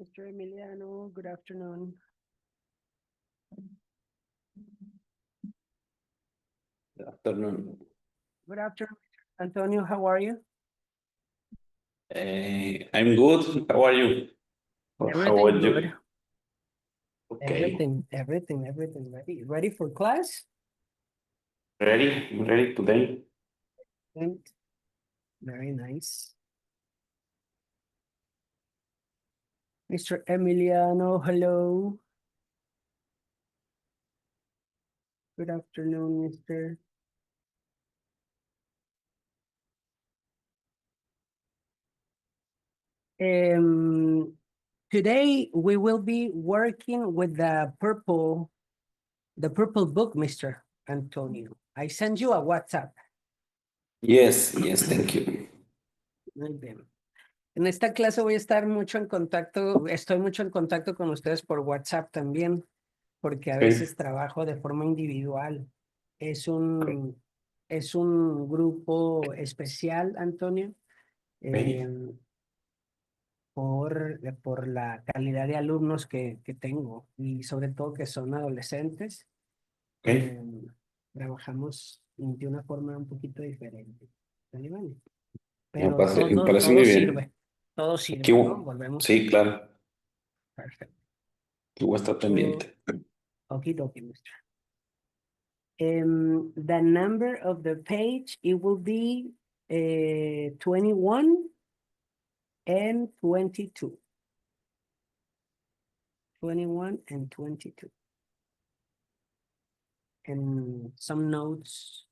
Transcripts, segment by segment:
Mr. Emiliano, good afternoon. Good afternoon. Good afternoon, Antonio, how are you? I'm good. How are you? Or how Everything are you? good. Okay. Everything ready. Ready for class? Ready? You ready today? And very nice. Mr. Emiliano, hello. Good afternoon, Mr. Today we will be working with the purple book, Mr. Antonio. I send you a WhatsApp. Yes, thank you. Muy bien. En esta clase voy a estar mucho en contacto, estoy mucho en contacto con ustedes por WhatsApp también, porque a Okay. veces trabajo de forma individual. Es un grupo especial, Antonio, Okay. por la calidad de alumnos que tengo y sobre todo que son adolescentes. Okay. Trabajamos de una forma un poquito diferente. ¿Vale? Vale. Me Pero me parece muy bien. todo Aquí, sirve, ¿no? Volvemos. sí, claro. Perfecto. Aquí voy a estar pendiente. Okidoki, Mr. The number of the page, it will be 21 and 22. 21 and 22. And some notes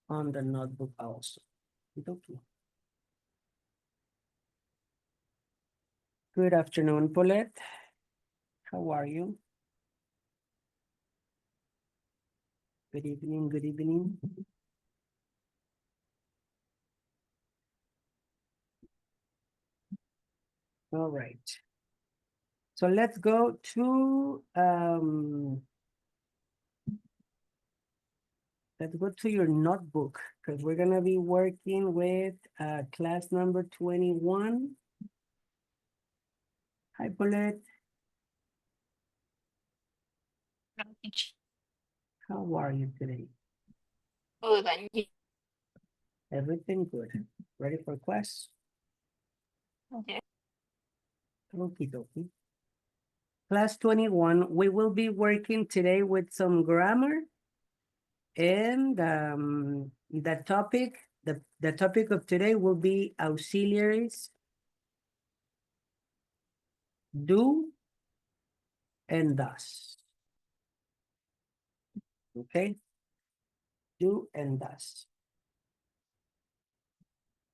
on the notebook also. Okidoki. Good afternoon, Paulette. How are you? Good evening, good evening. All right. So let's go to your notebook because we're gonna be working with class number 21. Hi, Paulette. How are you today? Good, and you? Everything good. Ready for class? Yes. Okie dokie. Class 21, we will be working today with some grammar. And the topic of today will be auxiliaries, do and does. Okay? Do and does.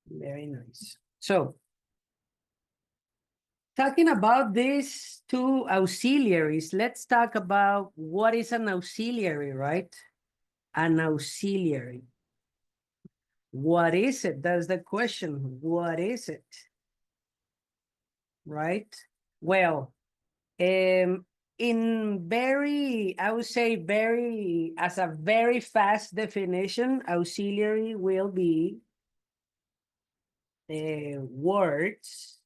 Very nice. So, talking about these two auxiliaries, let's talk about what is an auxiliary, right? An auxiliary. What is it? That's the question. What is it? Right? Well, in very, I would say very, as a very fast definition, auxiliary will be words,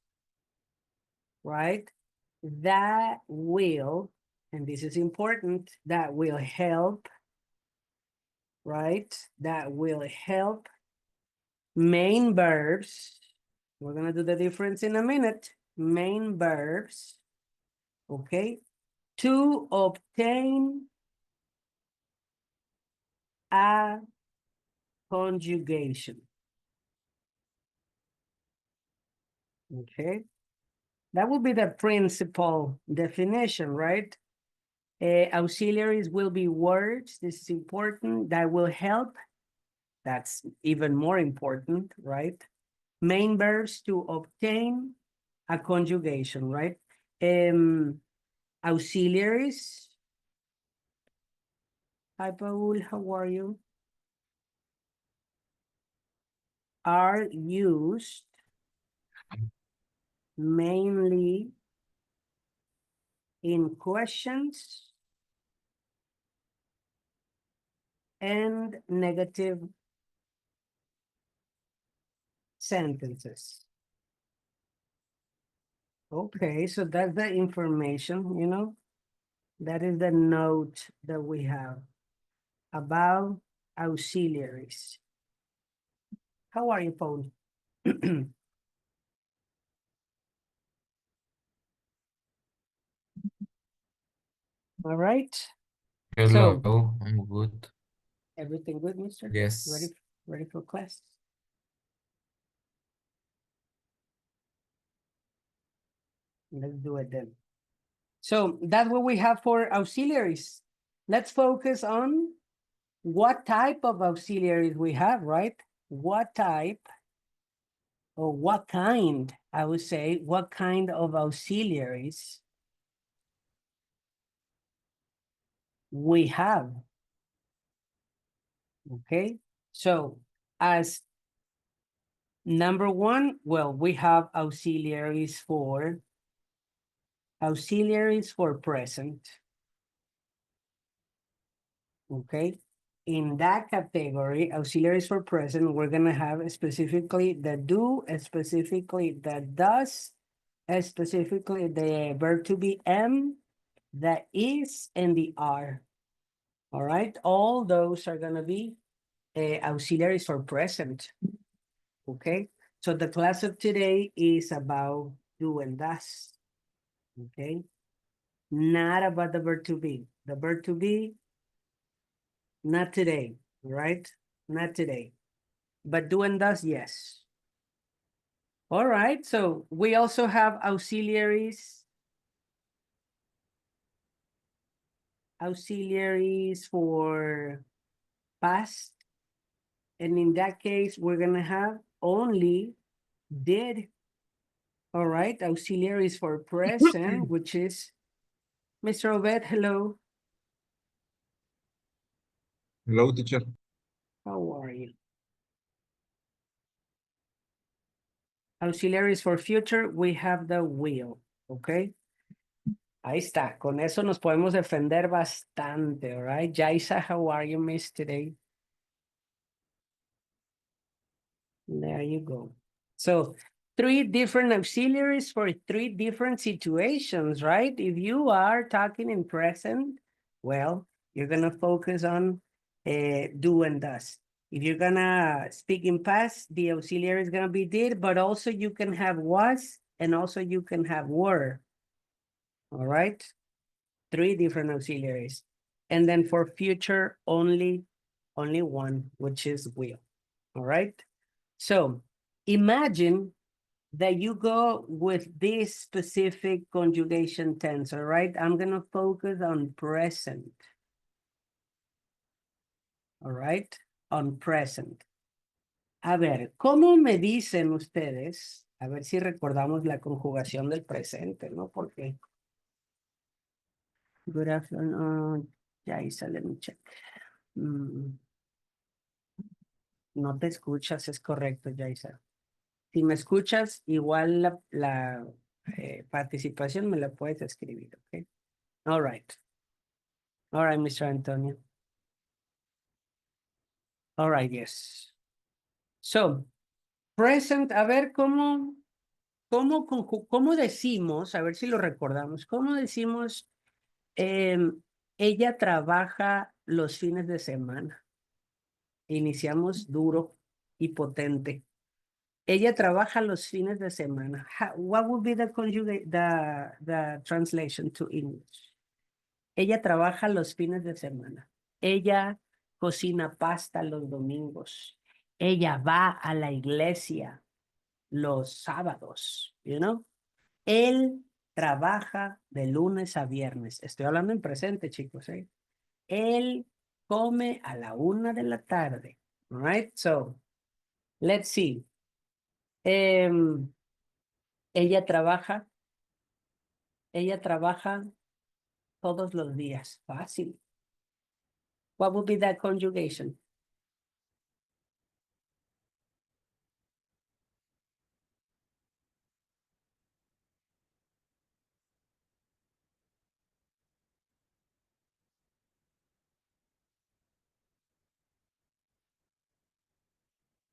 right? That will, and this is important, that will help, right? That will help main verbs. We're gonna do the difference in a minute. Main verbs, okay? To obtain a conjugation. Okay, that would be the principal definition, right? Auxiliaries will be words. This is important. That will help. That's even more important, right? Main verbs to obtain a conjugation, right? Auxiliaries. Hi, Paul, how are you? Are used mainly in questions and negative sentences. Okay, so that's the information, you know, that is the note that we have about auxiliaries. How are you, Paul? All right. Hello, So I'm good. everything good, mister? Yes. Ready for class? Let's do it then. So that's what we have for auxiliaries. Let's focus on what type of auxiliaries we have, right? What type or what kind, I would say, what kind of auxiliaries we have. Okay, so as number one, well, we have auxiliaries for present. Okay, in that category, auxiliaries for present, we're gonna have specifically the do, specifically the does, specifically the verb to be am, the is, and the are. All right, all those are gonna be auxiliaries for present. Okay, so the class of today is about do and does. Okay, not about the verb to be. The verb to be, not today, right? Not today. But do and does, yes. All right, so we also have auxiliaries. Auxiliaries for past. And in that case, we're gonna have only did. All right, auxiliaries for present, which is Mr. Obed, hello. Hello, teacher. How are you? Auxiliaries for future, we have the will, okay? Ahí está, con eso nos podemos defender bastante, all right? Jaisa, how are you, miss, today? There you go. So, three different auxiliaries for three different situations, right? If you are talking in present, well, you're gonna focus on do and does. If you're gonna speak in past, the auxiliary is gonna be did, but also you can have was, and also you can have were. All right? Three different auxiliaries. And then for future, only one, which is will. All right? So imagine that you go with this specific conjugation tense, all right? I'm gonna focus on present. All right? On present. A ver, ¿cómo me dicen ustedes? A ver si recordamos la conjugación del presente, ¿no? Porque. Good afternoon. Yaisa, let me check. No te escuchas, es correcto, Yaisa. Si me escuchas, igual la participación me la puedes escribir, ¿ok? All right. All right, Mr. Antonio. All right, yes. So, present, a ver cómo decimos, a ver si lo recordamos, cómo decimos, ella trabaja los fines de semana. Iniciamos duro y potente. Ella trabaja los fines de semana. What would be the conjugate, the translation to English? Ella trabaja los fines de semana. Ella cocina pasta los domingos. Ella va a la iglesia los sábados, you know? Él trabaja de lunes a viernes. Estoy hablando en presente, chicos, ¿eh? Él come a la 1 de la tarde. All right, so let's see. Ella trabaja todos los días. Fácil. What would be that conjugation?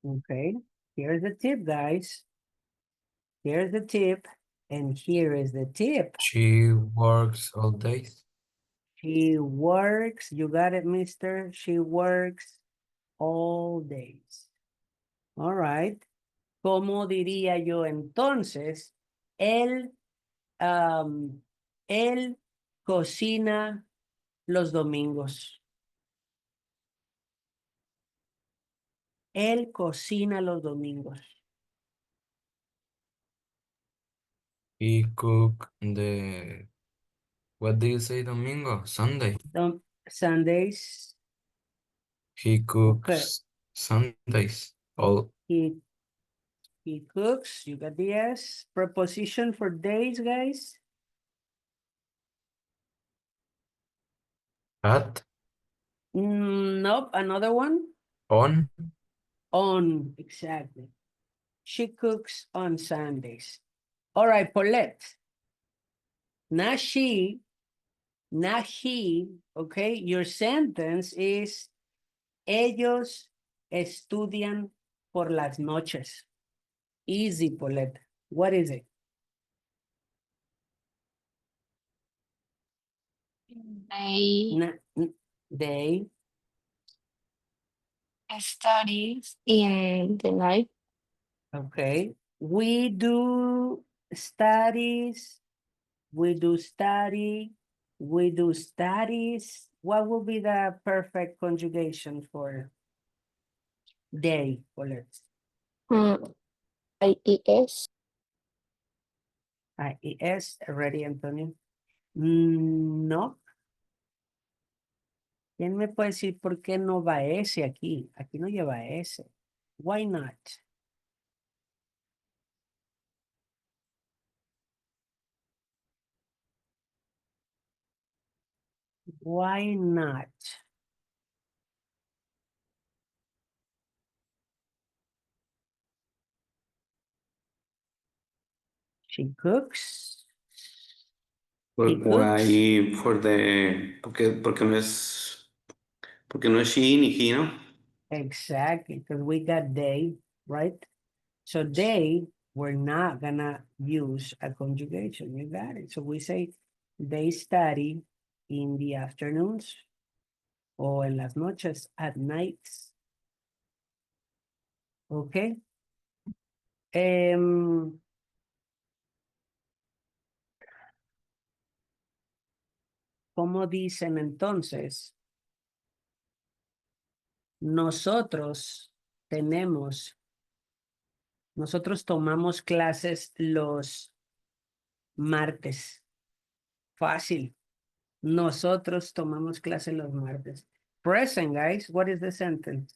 Okay, here's the tip, guys. Here's the tip. And here is the tip. She works all days. She works, you got it, mister. She works all days. All right. ¿Cómo diría yo entonces? Él, él cocina los domingos. Él cocina los domingos. He cook the, what do you say, domingo? Sunday. Sundays. He Okay. cooks Sundays. All He cooks. You got the S. Preposition for days, guys. at, Nope. Another one. on, On. Exactly. She cooks on Sundays. All right, Paulette. Not she, not he, okay? Your sentence is, ellos estudian por las noches. Easy, Paulette. What is it? They study in the night. okay. We do studies. We do study. We do studies. What will be the perfect conjugation for day, Paulette? IES. IES, ready, Antonio? No. ¿Quién me puede decir por qué no va ese aquí? Aquí no lleva ese. Why not? Why not? She cooks. He cooks. Why for the, porque no es she ni he, ¿no? Exactly, because we got they, right? So they, we're not gonna use a conjugation. You got it. So we say they study in the afternoons o en las noches, at nights. Okay. ¿Cómo dicen entonces? Nosotros tomamos clases los martes. Fácil. Nosotros tomamos clases los martes. Present, guys. What is the sentence?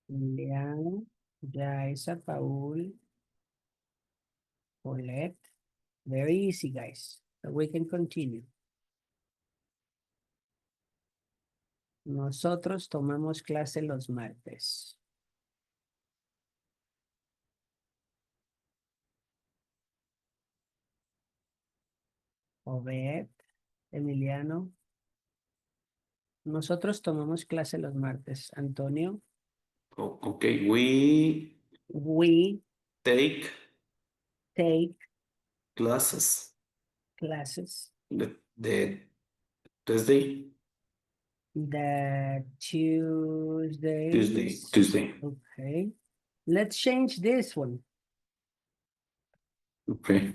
Lean, Yaisa, Paul, Paulette. Very easy, guys. So we can continue. Nosotros tomamos clase los martes. Obed, Emiliano. Nosotros tomamos clase los martes. Antonio. Okay, we take take classes classes the Tuesday. the Tuesdays. Tuesday. Okay. Let's change this one. Okay.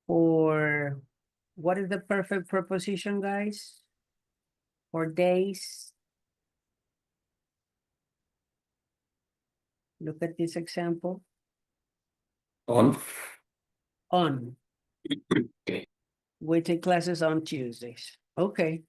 Or what is the perfect preposition, guys? For days. Look at this example. On. On. Okay. We take classes on Tuesdays. Okay.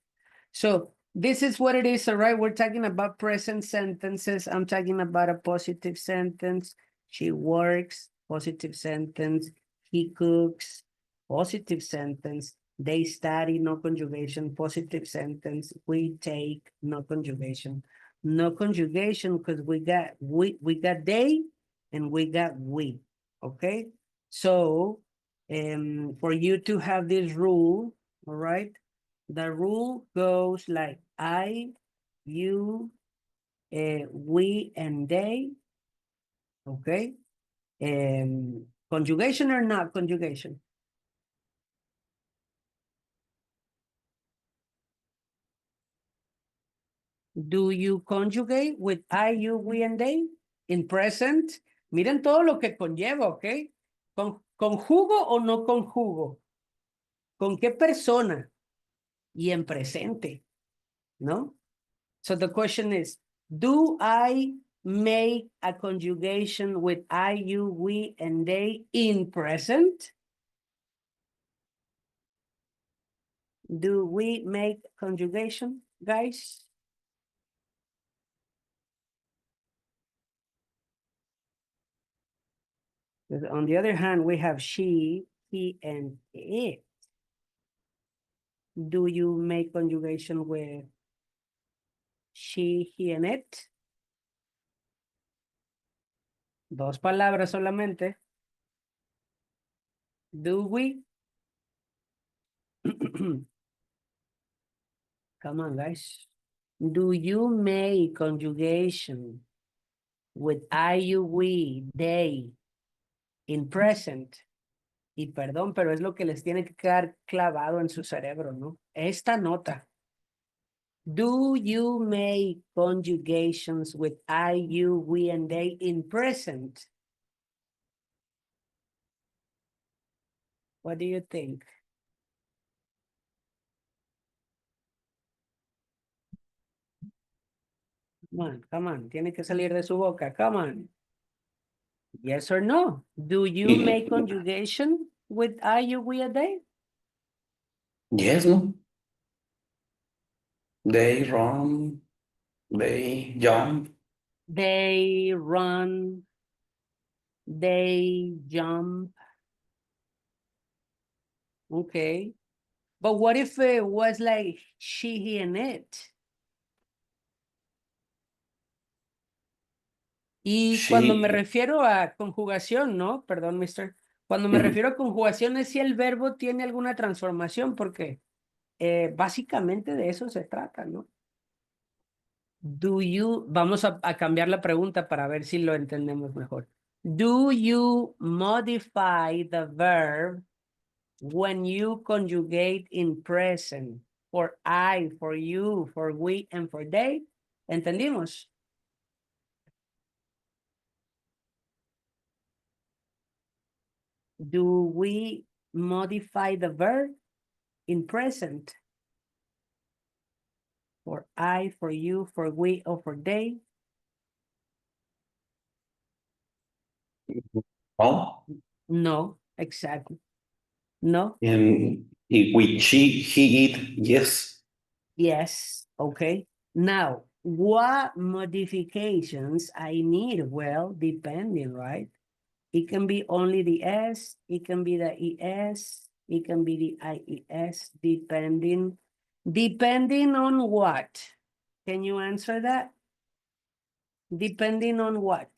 So this is what it is, all right? We're talking about present sentences. I'm talking about a positive sentence. She works, positive sentence. He cooks, positive sentence. They study, no conjugation, positive sentence. We take, no conjugation. No conjugation because we got they and we got we, okay? So for you to have this rule, all right? The rule goes like I, you, we, and they. Okay. Conjugation or not conjugation? Do you conjugate with I, you, we, and they? In present. Miren todo lo que conlleva, ¿ok? ¿Conjugo o no conjugo? ¿Con qué persona? Y en presente, ¿no? So the question is, do I make a conjugation with I, you, we, and they in present? Do we make conjugation, guys? On the other hand, we have she, he, and it. Do you make conjugation with she, he, and it? Dos palabras solamente. Do we? Come on, guys. Do you make conjugation with I, you, we, they in present? Y perdón, pero es lo que les tiene que quedar clavado en su cerebro, ¿no? Esta nota. Do you make conjugations with I, you, we, and they in present? What do you think? Come on. Tiene que salir de su boca. Come on. Yes or no? Do you make conjugation with I, you, we, and they? Yes, no. They run, they jump. They run. They jump. Okay. But what if it was like she, he, and it? Y cuando me She, refiero a conjugación, ¿no? Perdón, mister. Cuando me refiero a conjugación es si el verbo tiene alguna transformación, porque básicamente de eso se trata, ¿no? Do you, vamos a cambiar la pregunta para ver si lo entendemos mejor. Do you modify the verb when you conjugate in present? For I, for you, for we, and for they. ¿Entendimos? Do we modify the verb in present? For I, for you, for we, or for they? oh, No, exactly. No, and with she, he, it, yes. yes, okay. Now, what modifications I need? Well, depending, right? It can be only the S, it can be the ES, it can be the IES, depending on what? Can you answer that? Depending on what?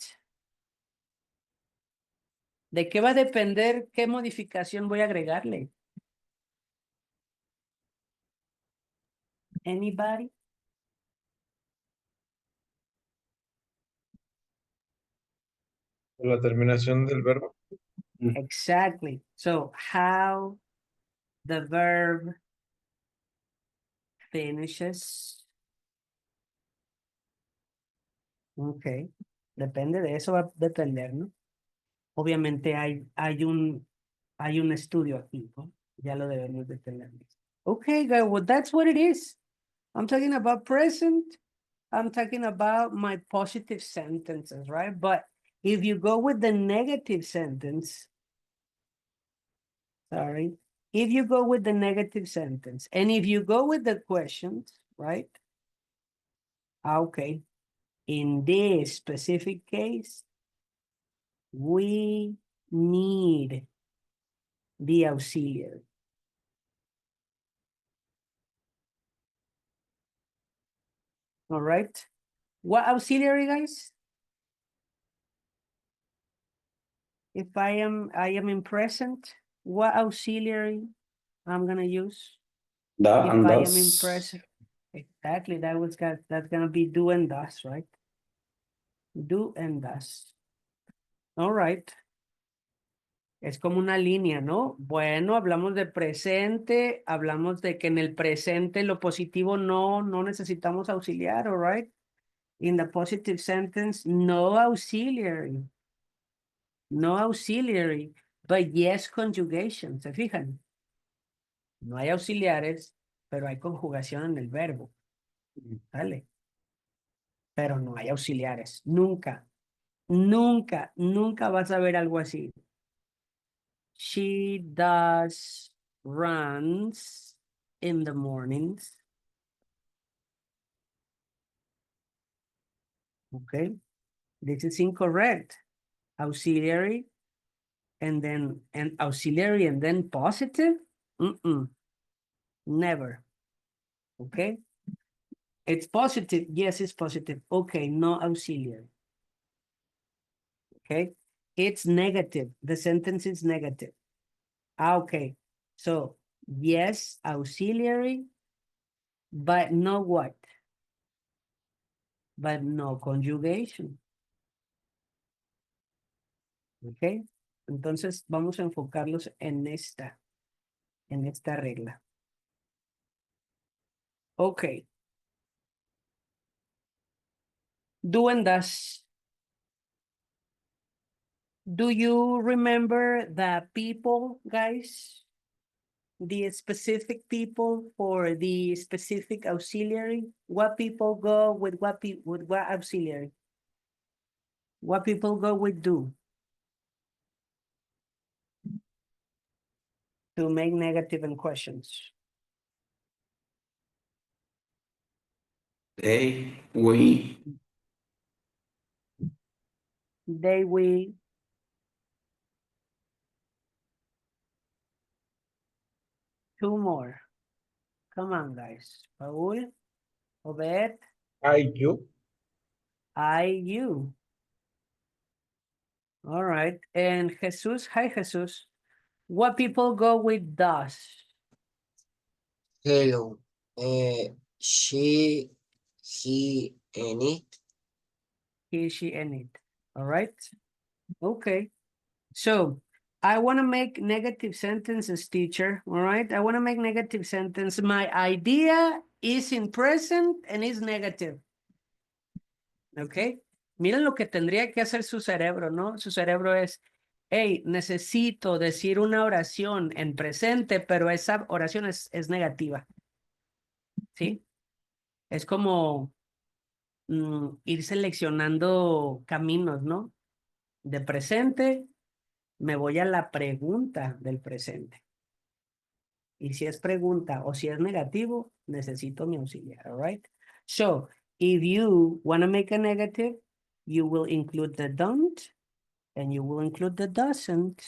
¿De qué va a depender qué modificación voy a agregarle? Anybody? La terminación del verbo. Exactly. So how the verb finishes. Okay. Depende de eso, va a depender, ¿no? Obviamente hay un estudio aquí, ¿no? Ya lo debemos de tener. Okay, guys, well, that's what it is. I'm talking about present. I'm talking about my positive sentences, right? But if you go with the negative sentence, sorry, if you go with the negative sentence, and if you go with the questions, right? Okay, in this specific case, we need the auxiliary. All right. What auxiliary, guys? If I am in present, what auxiliary I'm gonna use? Da If and I am does. in present. Exactly, that's gonna be do and does, right? Do and does. All right. Es como una línea, ¿no? Bueno, hablamos de presente, hablamos de que en el presente lo positivo no necesitamos auxiliar, all right? In the positive sentence, no auxiliary. No auxiliary, but yes conjugation, ¿se fijan? No hay auxiliares, pero hay conjugación en el verbo, ¿vale? Pero no hay auxiliares, nunca, nunca, nunca vas a ver algo así. She does runs in the mornings. Okay, this is incorrect. Auxiliary and then auxiliary and then positive? Never. Okay, it's positive. Yes, it's positive. Okay, no auxiliary. Okay, it's negative. The sentence is negative. Okay, so yes, auxiliary, but no what? But no conjugation. Ok, entonces vamos a enfocarlos en esta regla. Ok. Do and does. Do you remember the people, guys? The specific people for the specific auxiliary? What people go with what auxiliary? What people go with do? To make negative and questions. They, we, They, we. Two more. Come on, guys. Paul, Obed, You. you. All right. And Jesus, hi, Jesus. What people go with does? Hello. She, he, and it. He, she, and it. All right. Okay. So I want to make negative sentences, teacher. All right. I want to make negative sentence. My idea is in present and is negative. Okay. Miren lo que tendría que hacer su cerebro, ¿no? Su cerebro es, hey, necesito decir una oración en presente, pero esa oración es negativa. ¿Sí? Es como ir seleccionando caminos, ¿no? De presente, me voy a la pregunta del presente. Y si es pregunta o si es negativo, necesito mi auxiliar, all right? So, if you want to make a negative, you will include the don't and you will include the doesn't,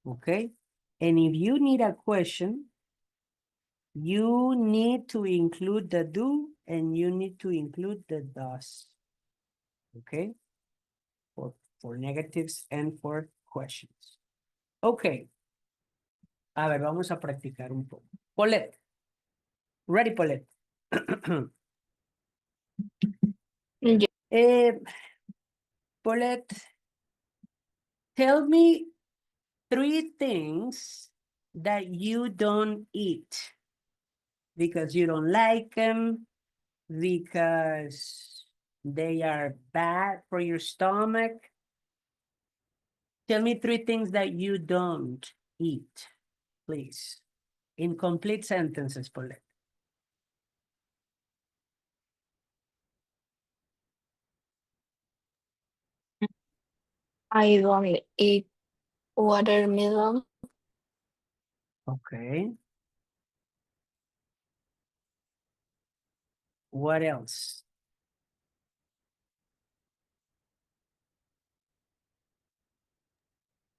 okay? And if you need a question, you need to include the do and you need to include the does, okay? For negatives and for questions. Okay. A ver, vamos a practicar un poco. Paulette. Ready, Paulette. Yeah. Paulette, tell me 3 things that you don't eat because you don't like them, because they are bad for your stomach. Tell me 3 things that you don't eat, please. In complete sentences, Paulette. I don't eat watermelon, Okay. What else?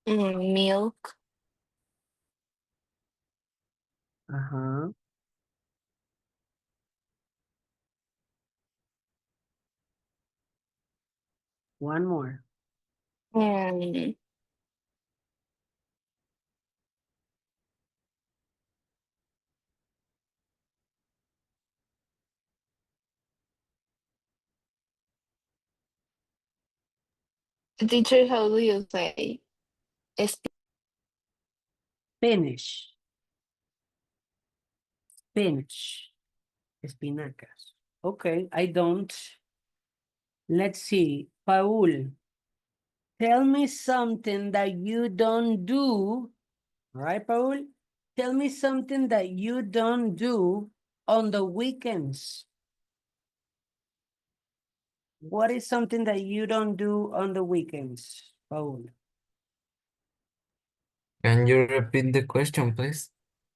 milk, Uh-huh. One more. and Teacher, how do you say Spinach. Spinach. Espinacas. Okay, I don't. Let's see. Paul, tell me something that you don't do. All right, Paul? Tell me something that you don't do on the weekends. What is something that you don't do on the weekends, Paul? Can you repeat the question, please?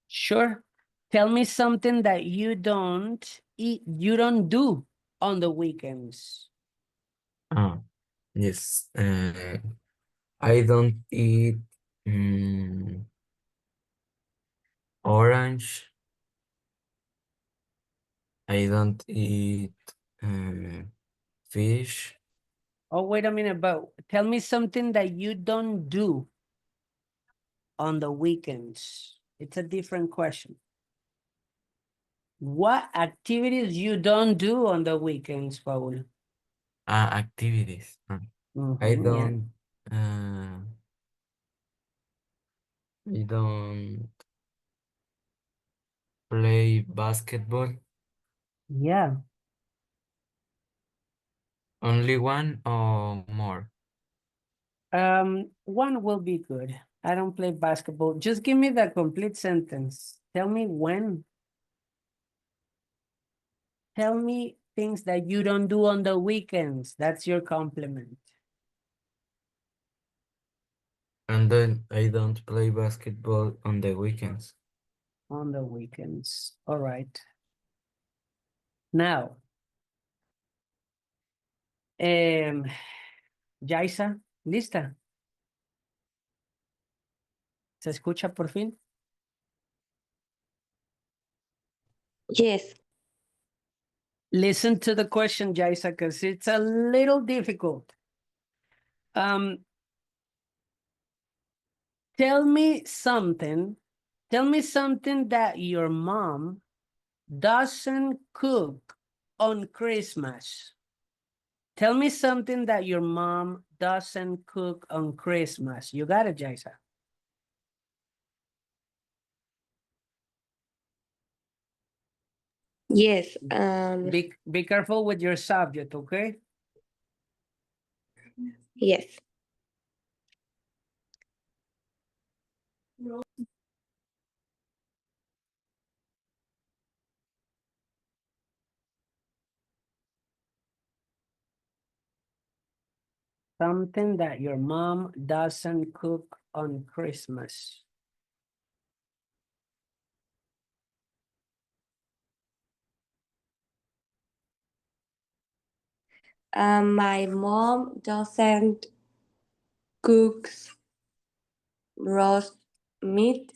Sure. Tell me something that you don't eat, you don't do on the weekends. Ah, yes. I don't eat orange. I don't eat fish. Oh, wait a minute, but tell me something that you don't do on the weekends. It's a different question. What activities you don't do on the weekends, Paul? Activities. I Mhm, yeah. don't. I don't play basketball. Yeah. Only one or more? One will be good. I don't play basketball. Just give me the complete sentence. Tell me when. Tell me things that you don't do on the weekends. That's your compliment. And then I don't play basketball on the weekends. On the weekends. All right. Now, Yaisa, ¿lista? ¿Se escucha por fin? Yes. Listen to the question, Yaisa, because it's a little difficult. Tell me something that your mom doesn't cook on Christmas. Tell me something that your mom doesn't cook on Christmas. You got it, Jaisa. Yes. Be careful with your subject, okay? Yes. Something that your mom doesn't cook on Christmas. My mom doesn't cook roast meat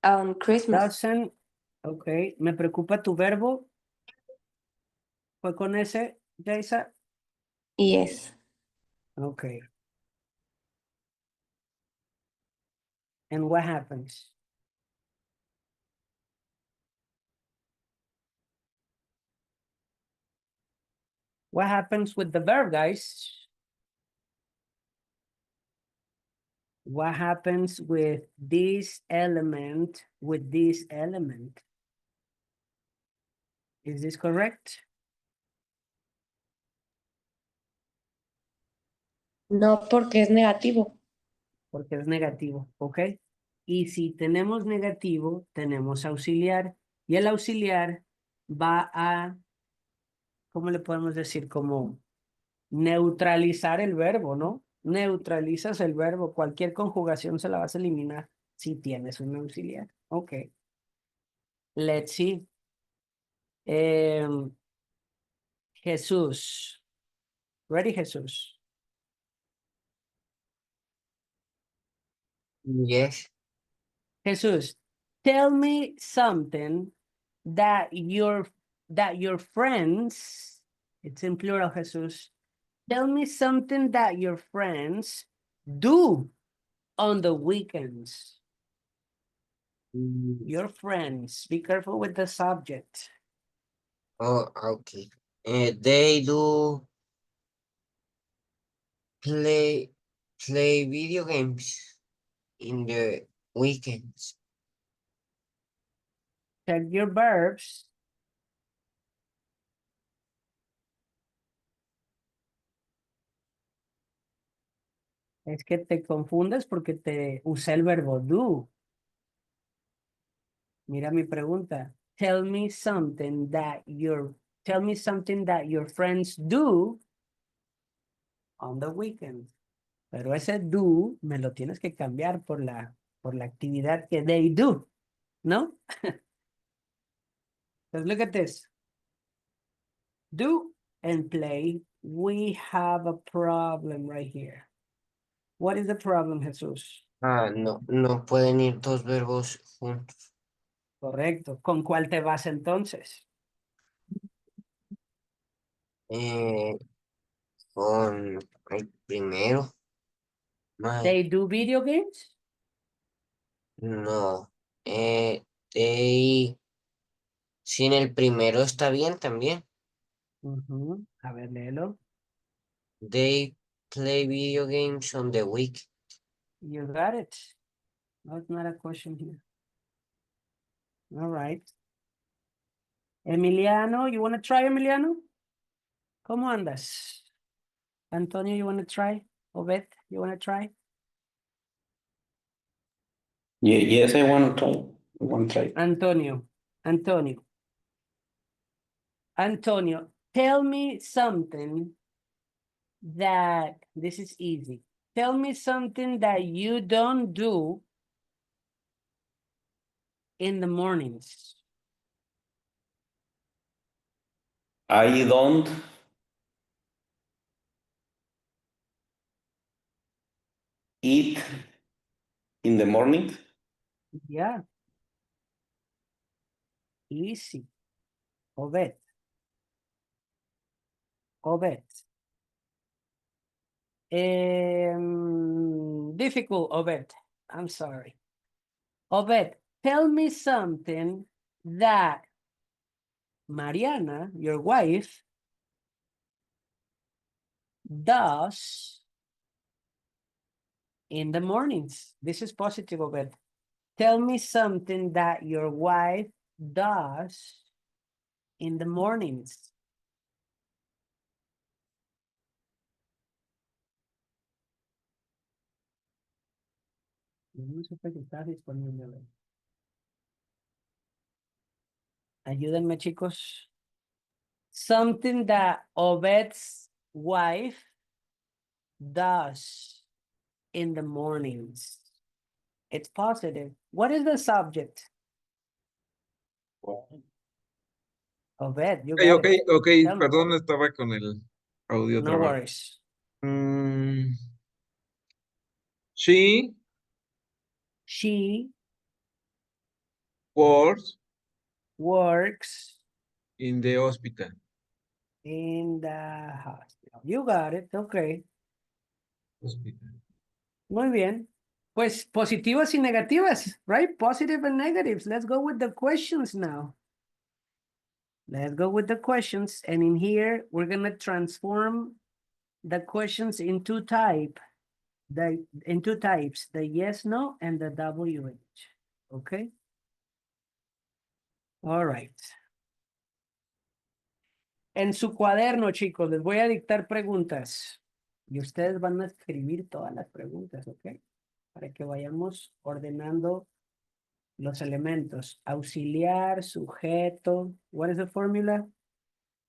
on Christmas. Doesn't, okay. Me preocupa tu verbo. ¿Fue con ese, Jaisa? Yes. Okay. And what happens? What happens with the verb, guys? What happens with this element, Is this correct? No, porque es negativo. Porque es negativo, ¿ok? Y si tenemos negativo, tenemos auxiliar. Y el auxiliar va a, ¿cómo le podemos decir? Como neutralizar el verbo, ¿no? Neutralizas el verbo. Cualquier conjugación se la vas a eliminar si tienes un auxiliar. Ok. Let's see. Jesús. Ready, Jesús? Yes. Jesús, tell me something that your friends, it's in plural, Jesús. Tell me something that your friends do on the weekends. Your friends, be careful with the subject. Oh, okay. They do play video games in the weekends. Check your verbs. Es que te confundes porque te usé el verbo do. Mira mi pregunta. Tell me something that your friends do on the weekend. Pero ese do me lo tienes que cambiar por la actividad que they do, ¿no? Let's look at this. Do and play. We have a problem right here. What is the problem, Jesús? No pueden ir dos verbos juntos. Correcto. ¿Con cuál te vas entonces? Con el primero. They do video games? No. They, sin el primero está bien también. Ujú. A ver, léelo. They play video games on the week. You got it. No, it's not a question here. All right. Emiliano, you want to try, Emiliano? ¿Cómo andas? Antonio, you want to try? Obed, you want to try? Yeah, yes, I want to try. I want to try. Antonio, tell me something that, this is easy. Tell me something that you don't do in the mornings. I don't eat in the morning. Yeah. Easy. Obed. Difficult, Obed. I'm sorry. Obed, tell me something that Mariana, your wife, does in the mornings. This is positive, Obed. Tell me something that your wife does in the mornings. No supe que está disponible, Obed. Ayúdenme, chicos. Something that Obed's wife does in the mornings. It's positive. What is the subject? Obed, you got it. Ok, Tell me. perdón, estaba con el audio No trabado. worries. She She works works in the hospital. in the hospital. You got it. Okay. Hospital. Muy bien. Pues positivas y negativas, right? Positive and negatives. Let's go with the questions now. Let's go with the questions. And in here, we're going to transform the questions in two types, the yes, no, and the WH. Okay? All right. En su cuaderno, chicos, les voy a dictar preguntas. Y ustedes van a escribir todas las preguntas, ¿ok? Para que vayamos ordenando los elementos. Auxiliar, sujeto. What is the formula?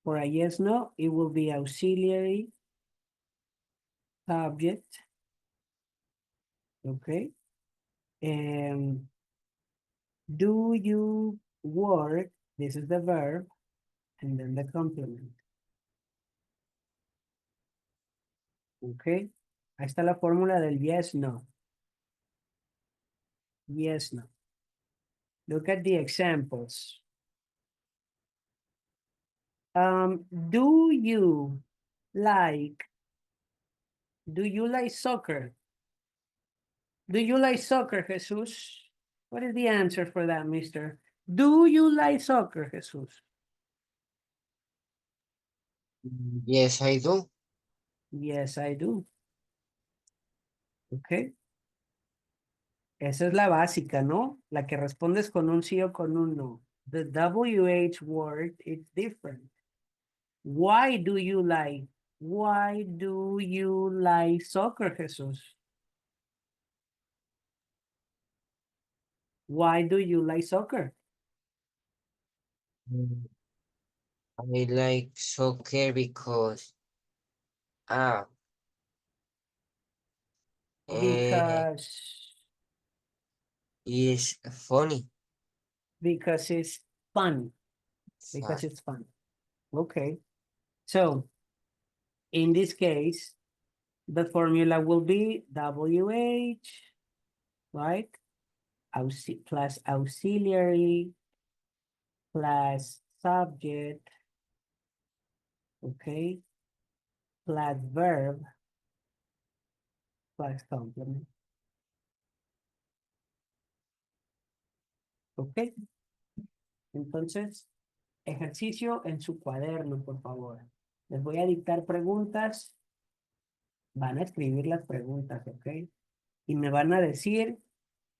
For a yes, no, it will be auxiliary, subject. Okay. Do you work? This is the verb. And then the complement. Okay. Ahí está la fórmula del yes, no. Yes, no. Look at the examples. Do you like soccer? Do you like soccer, Jesus? What is the answer for that, mister? Do you like soccer, Jesus? Yes, I do. Yes, I do. Ok. Esa es la básica, ¿no? La que respondes con un sí o con un no. The WH word is different. Why do you like? Why do you like soccer, Jesús? Why do you like soccer? Mm, I like soccer because ah Because it's funny. it's fun. Because it's fun. Okay. So in this case, the formula will be WH, right? Plus auxiliary plus subject, okay? Plus verb plus complement. Ok. Entonces, ejercicio en su cuaderno, por favor. Les voy a dictar preguntas. Van a escribir las preguntas, ¿ok? Y me van a decir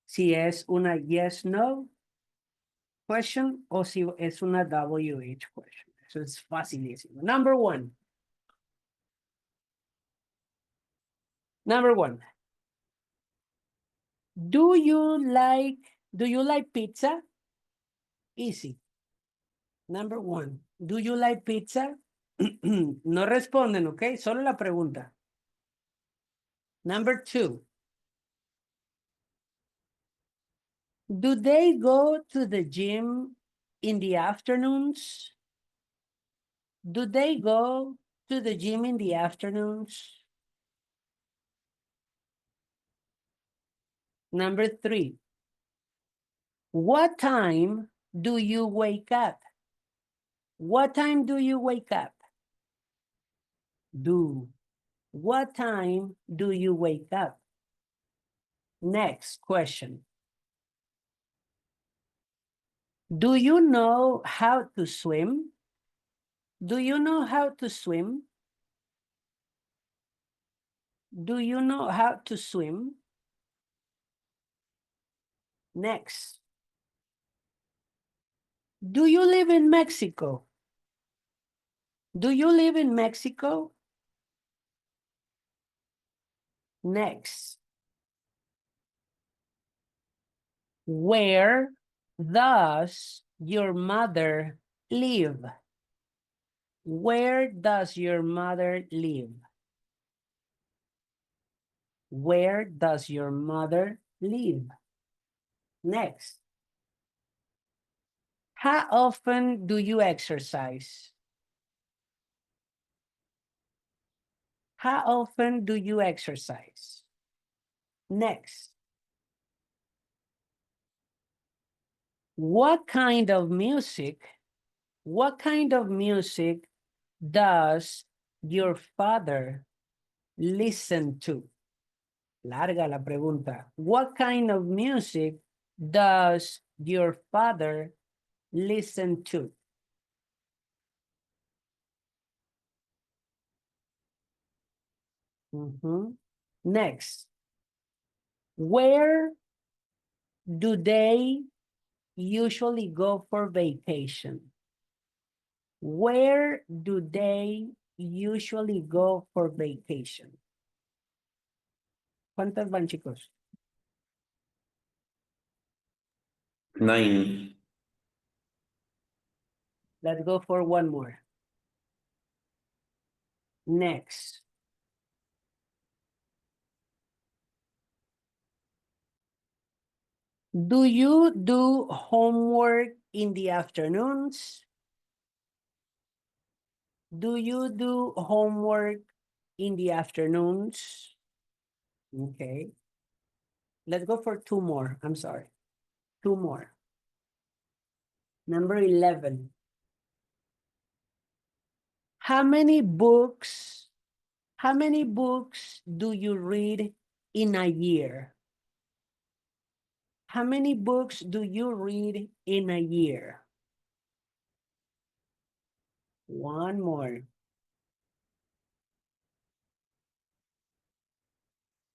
si es una yes, no question o si es una WH question. Eso es facilísimo. Number one. Number one. Do you like pizza? Easy. Number one. Do you like pizza? No responden, ¿ok? Solo la pregunta. Number two. Do they go to the gym in the afternoons? Do they go to the gym in the afternoons? Number three. What time do you wake up? What time do you wake up? What time do you wake up? Next question. Do you know how to swim? Do you know how to swim? Do you know how to swim? Next. Do you live in Mexico? Do you live in Mexico? Next. Where does your mother live? Where does your mother live? Where does your mother live? Next. How often do you exercise? How often do you exercise? Next. What kind of music does your father listen to? Larga la pregunta. What kind of music does your father listen to? Next. Where do they usually go for vacation? Where do they usually go for vacation? ¿Cuántas van, chicos? 9. Let's go for one more. Next. Do you do homework in the afternoons? Do you do homework in the afternoons? Okay. Let's go for two more. I'm sorry. Two more. Number 11. How many books do you read in a year? How many books do you read in a year? One more.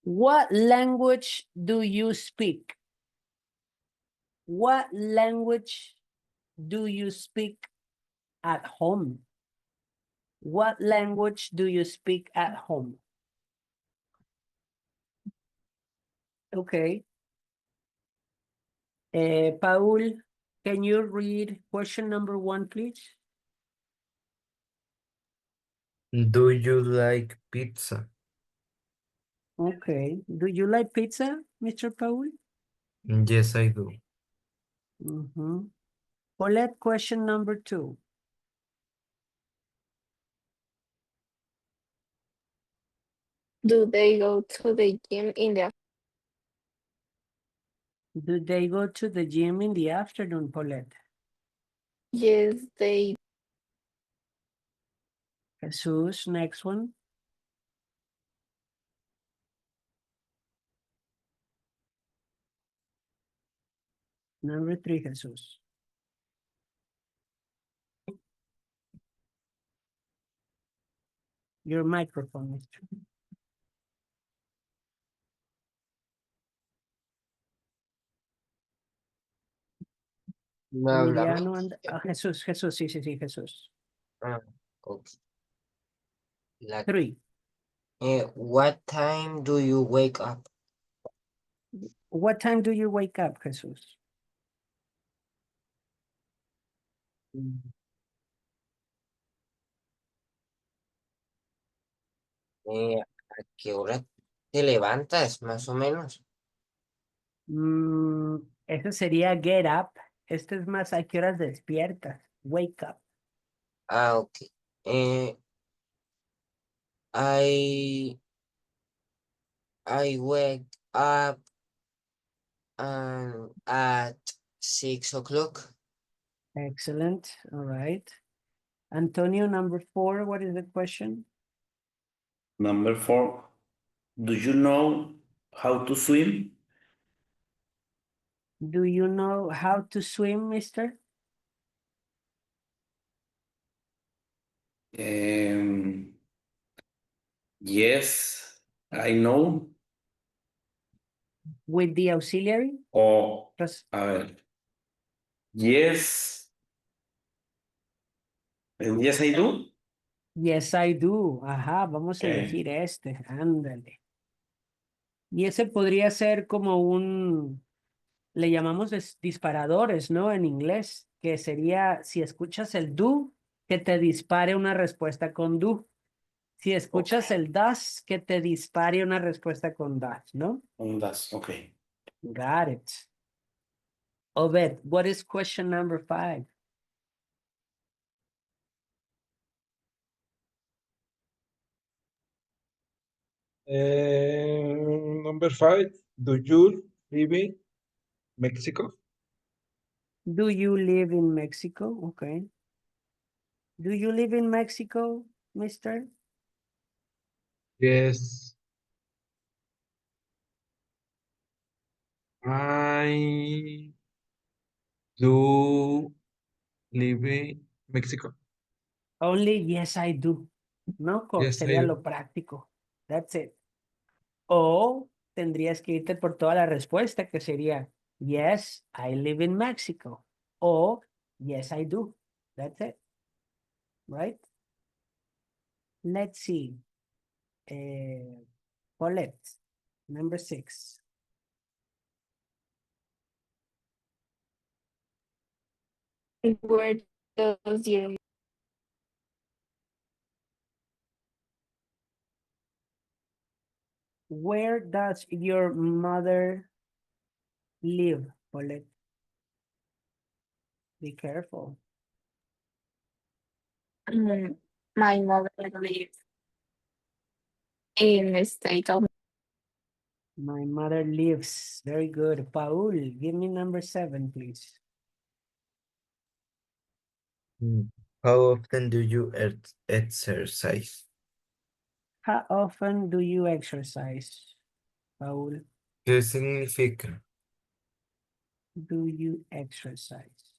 What language do you speak? What language do you speak at home? What language do you speak at home? Okay. Paul, can you read question number 1, please? Do you like pizza? Okay. Do you like pizza, Mr. Paul? Yes, I do. Paulette, question number 2. Do they go to the gym in the Do they go to the gym in the afternoon, Paulette? Yes, they Jesus, next one. Number 3, Jesus. Your microphone, Mr. ¿Me habla a mí? Emiliano and Jesús, sí, Jesús. Ah, ok. 3. What time do you wake up? What time do you wake up, Jesus? ¿A qué hora te levantas, más o menos? Eso sería get up. Este es más a qué horas despiertas. Wake up. Ah, ok. I wake up at 6 o'clock. Excellent. All right. Antonio, number 4, what is the question? Number 4. Do you know how to swim? Do you know how to swim, mister? Yes, I know. With the auxiliary? O, Res- a ver. Yes. Yes, I do. Yes, I do. Ajá, vamos a Ok. elegir este. Ándale. Y ese podría ser como le llamamos disparadores, ¿no? En inglés, que sería, si escuchas el do, que te dispare una respuesta con do. Si escuchas el does, que te dispare una respuesta con does, ¿no? Ondas, ok. Got it. Obed, what is question number 5? Number 5. Do you live in Mexico? Do you live in Mexico? Okay. Do you live in Mexico, mister? Yes. I do live in Mexico. Only yes, I do. ¿No? Yes, I Sería do. lo práctico. That's it. O tendrías que irte por toda la respuesta, que sería yes, I live in Mexico. O yes, I do. That's it. Right? Let's see. Paulette, number 6. where does your Where does your mother live, Paulette? Be careful. my mother lives in the state of My mother lives. Very good. Paul, give me number 7, please. How often do you exercise? How often do you exercise, Paul? ¿Qué significa? Do you exercise?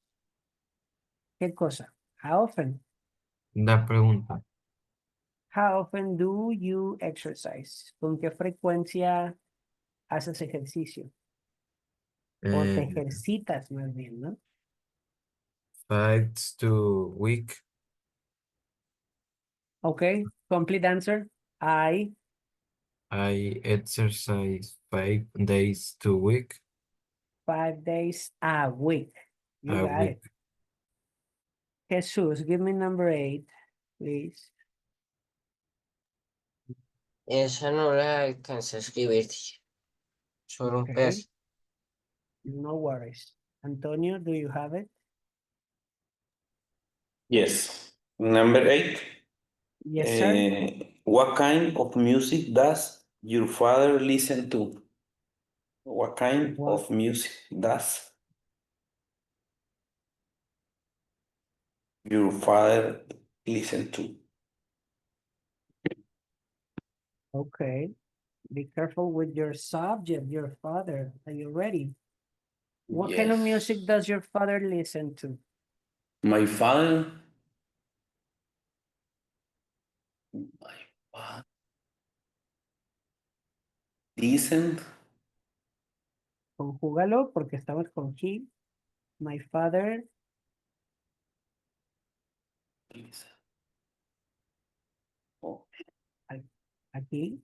¿Qué cosa? How often? La pregunta. How often do you exercise? ¿Con qué frecuencia haces ejercicio? O te And ejercitas más bien, ¿no? 5 to week. Okay, complete answer. I exercise 5 days to week. 5 days a week. You A got week. it. Jesus, give me number 8, please. Esa no la alcancé a escribir, teacher. Solo un Okay. pedazo. No worries. Antonio, do you have it? Yes. Number 8. Yes, sir. What kind of music does your father listen to? What kind What? of music does your father listen to? Okay. Be careful with your subject, your father. Are you ready? What kind of Yes. music does your father listen to? My father. My father. Listen. Conjúgalo porque estamos con he. My father. Listen. Oh, Aquí.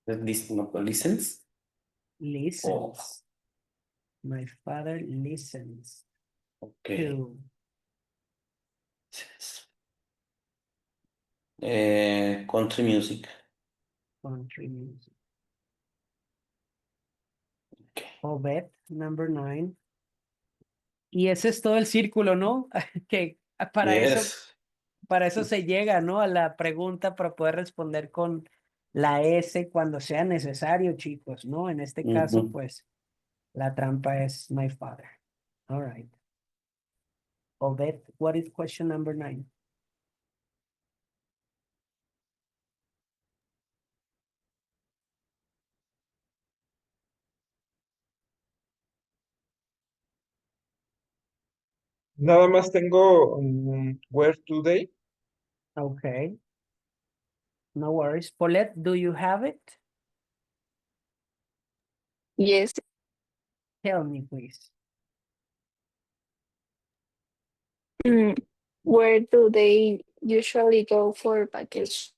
no, listens. Oh, Listens. My father listens okay. to. Country music. Country music. Okay. Obed, number 9. Y ese es todo el círculo, ¿no? Que para Yes. eso se llega, ¿no? A la pregunta para poder responder con la S cuando sea necesario, chicos, ¿no? En este caso, pues, la trampa es my father. All right. Obed, what is question number 9? Nada más tengo where today. Okay. No worries. Paulette, do you have it? Yes. Tell me, please. Where do they usually go for vacation?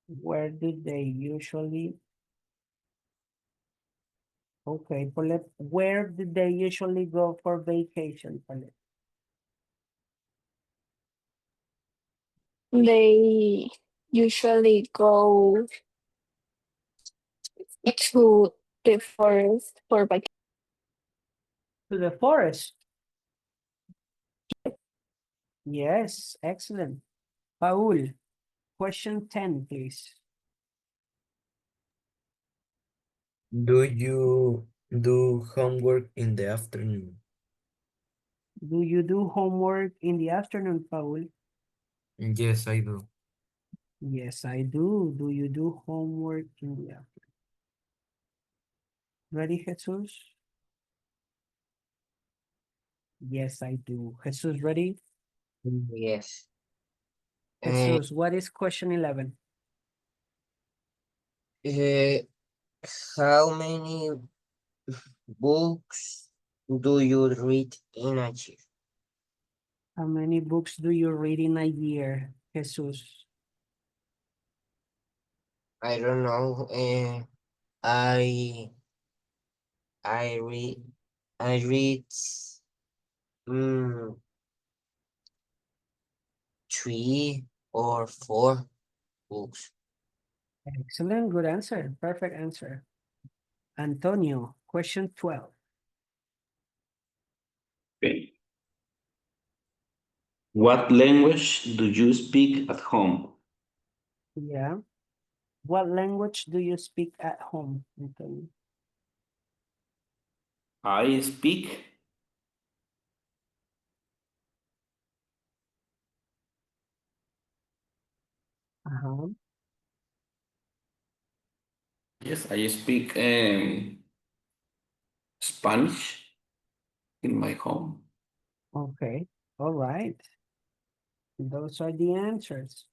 Where do they usually? Okay, Paulette, where do they usually go for vacation, Paulette? They usually go to the forest for vacation. To the forest. Yes, excellent. Paul, question 10, please. Do you do homework in the afternoon? Do you do homework in the afternoon, Paul? Yes, I do. Yes, I do. Do you do homework in the afternoon? Ready, Jesus? Yes, I do. Jesus, ready? Yes. Jesus, what is question 11? How many books do you read in a year? How many books do you read in a year, Jesus? I don't know. I read mm, 3 or 4 books. Excellent, good answer. Perfect answer. Antonio, question 12. Okay. What language do you speak at home? Yeah. What language do you speak at home, Antonio? I speak Uh-huh. yes, I speak Spanish in my home. Okay, all right. Those are the answers.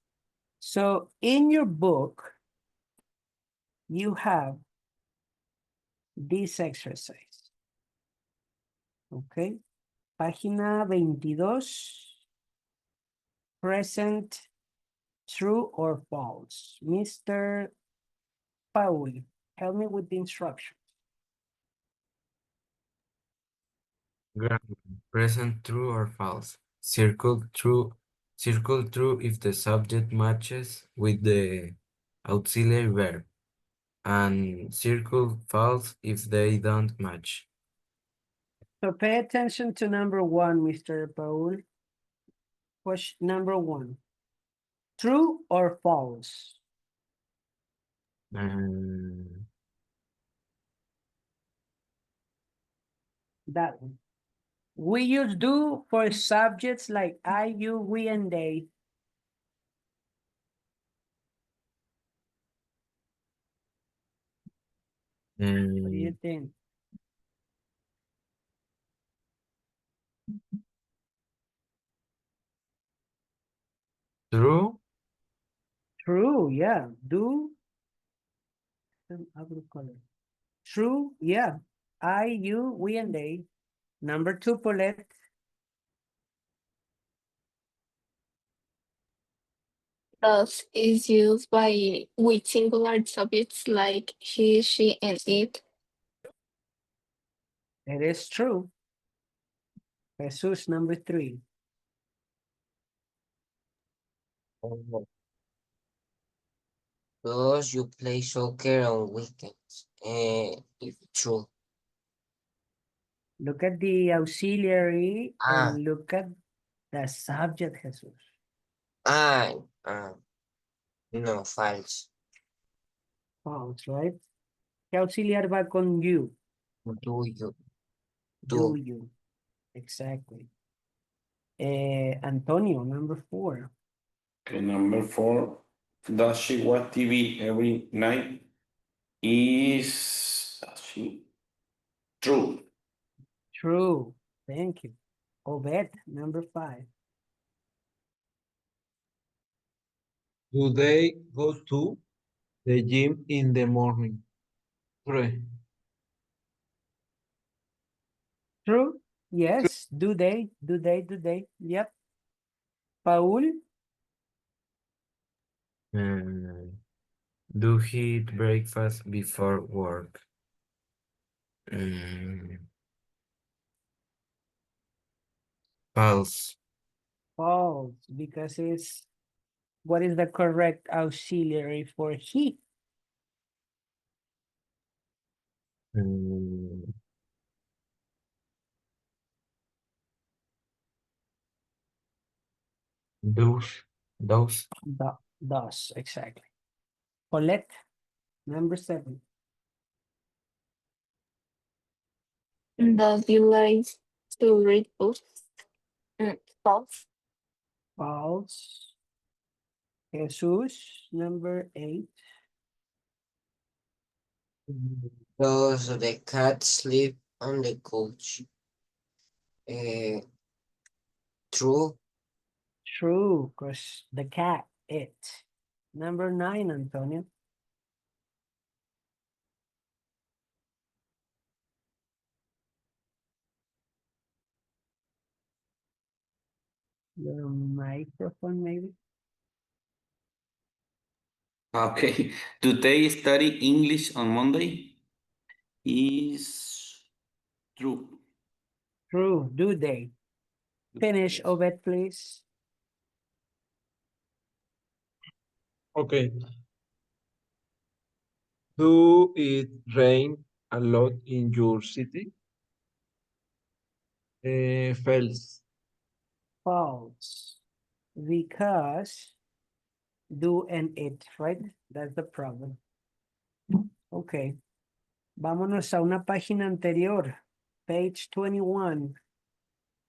So in your book, you have this exercise. Okay. Página 22. Present, true or false. Mr. Paul, help me with the instruction. Grammar. Present true or false. Circle true if the subject matches with the auxiliary verb. And circle false if they don't match. So pay attention to number one, Mr. Paul. Question number one. True or false? Um, That one. We use do for subjects like I, you, we, and they. What do you think? True? True, yeah. Do. Agricolor. True, yeah. I, you, we, and they. Number two, Paulette. Does is used by with singular subjects like he, she, and it. It is true. Jesus, number three. Does you play soccer on weekends? If true. Look at the auxiliary Ah, and look at the subject, Jesus. ah, no, false. False, right? ¿Qué auxiliar va con you? Do you? Do Do. you? Exactly. Antonio, number four. Okay, number 4. Does she watch TV every night? Does she true? True. Thank you. Obed, number five. Do they go to the gym in the morning? True. True. Yes. Do they? Do they? Do they? Yep. Paul, Do he eat breakfast before work? Um, false. false, because it's what is the correct auxiliary for he? Um, those. Does, exactly. Colette, number seven. Does you like to read books? False. False. Jesus, number eight. Does the cat sleep on the couch? True. True, because the cat, it. Number nine, Antonio. Your microphone, maybe? Okay. Do they study English on Monday? Is true. True, do they? Finish, Obed, please. Okay. Do it rain a lot in your city? False. False. Because do and it, right? That's the problem. Okay. Vámonos a una página anterior. Page 21.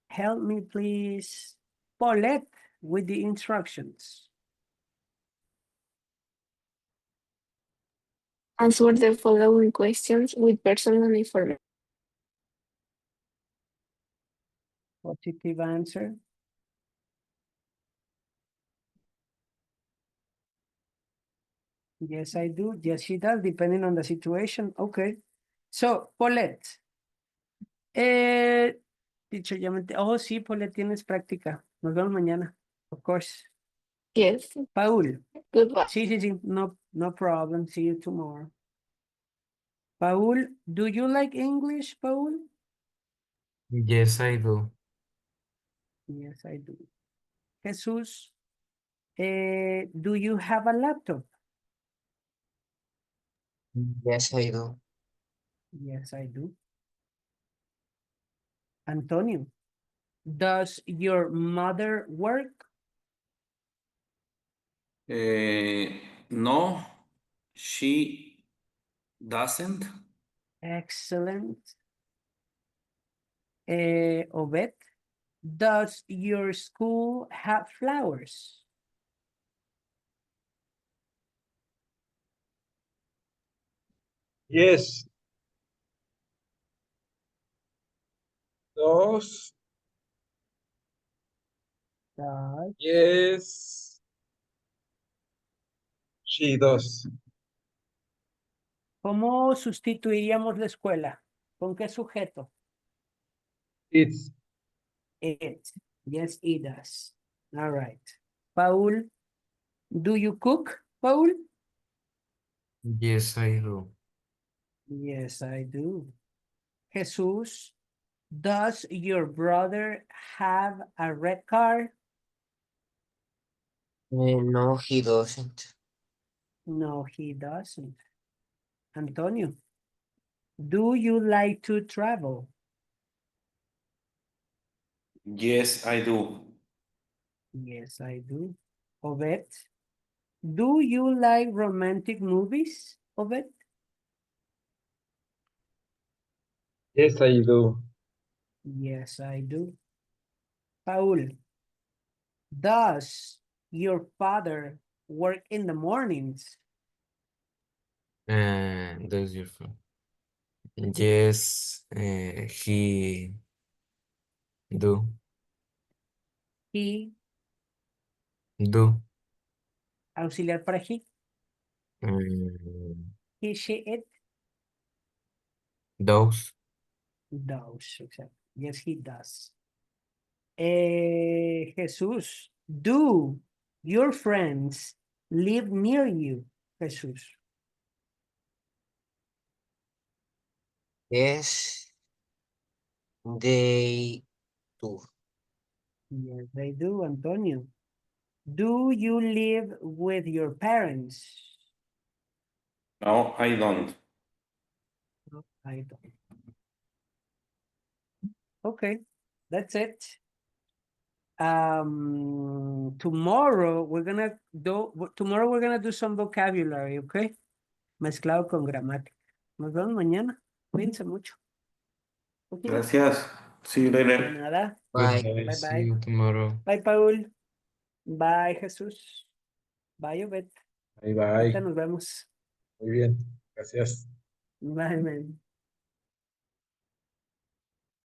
Help me, please. Paulette, with the instructions. Answer the following questions with personal information. Positive answer. Yes, I do. Yes, she does, depending on the situation. Okay. So, Paulette. Dicho ya oh, sí, Paulette, tienes práctica. Nos vemos mañana. Of course. Yes. Paul. Goodbye. Sí, sí, sí. No, no problem. See you tomorrow. Paul, do you like English, Paul? Yes, I do. Yes, I do. Jesus, do you have a laptop? Yes, I do. Yes, I do. Antonio, does your mother work? No, she doesn't. Excellent. Obed, does your school have flowers? Yes. Dos. Does Yes. She does. ¿Cómo sustituiríamos la escuela? ¿Con qué sujeto? It's. It. Yes, it does. All right. Paul, do you cook, Paul? Yes, I do. Yes, I do. Jesus, does your brother have a red car? No, he doesn't. No, he doesn't. Antonio, do you like to travel? Yes, I do. Yes, I do. Obed, do you like romantic movies, Obed? Yes, I do. Yes, I do. Paul, does your father work in the mornings? And does your phone? Yes, he do. He, Do. auxiliar para Mm, he, she, it, those. does, exactly. Yes, he does. Jesus, do your friends live near you, Jesus? Yes, they do. Yes, they do, Antonio. Do you live with your parents? No, I don't. No, I don't. Okay, that's it. Tomorrow we're gonna do some vocabulary, okay? Mezclado con gramática. Nos vemos mañana. Cuídense mucho. Ok. Gracias. See you De later. nada. Bye. Bye, See bye. you tomorrow. Bye, Paul. Bye, Jesús. Bye, Obed. Bye Ahorita bye. nos vemos. Muy bien. Gracias. Bye, man.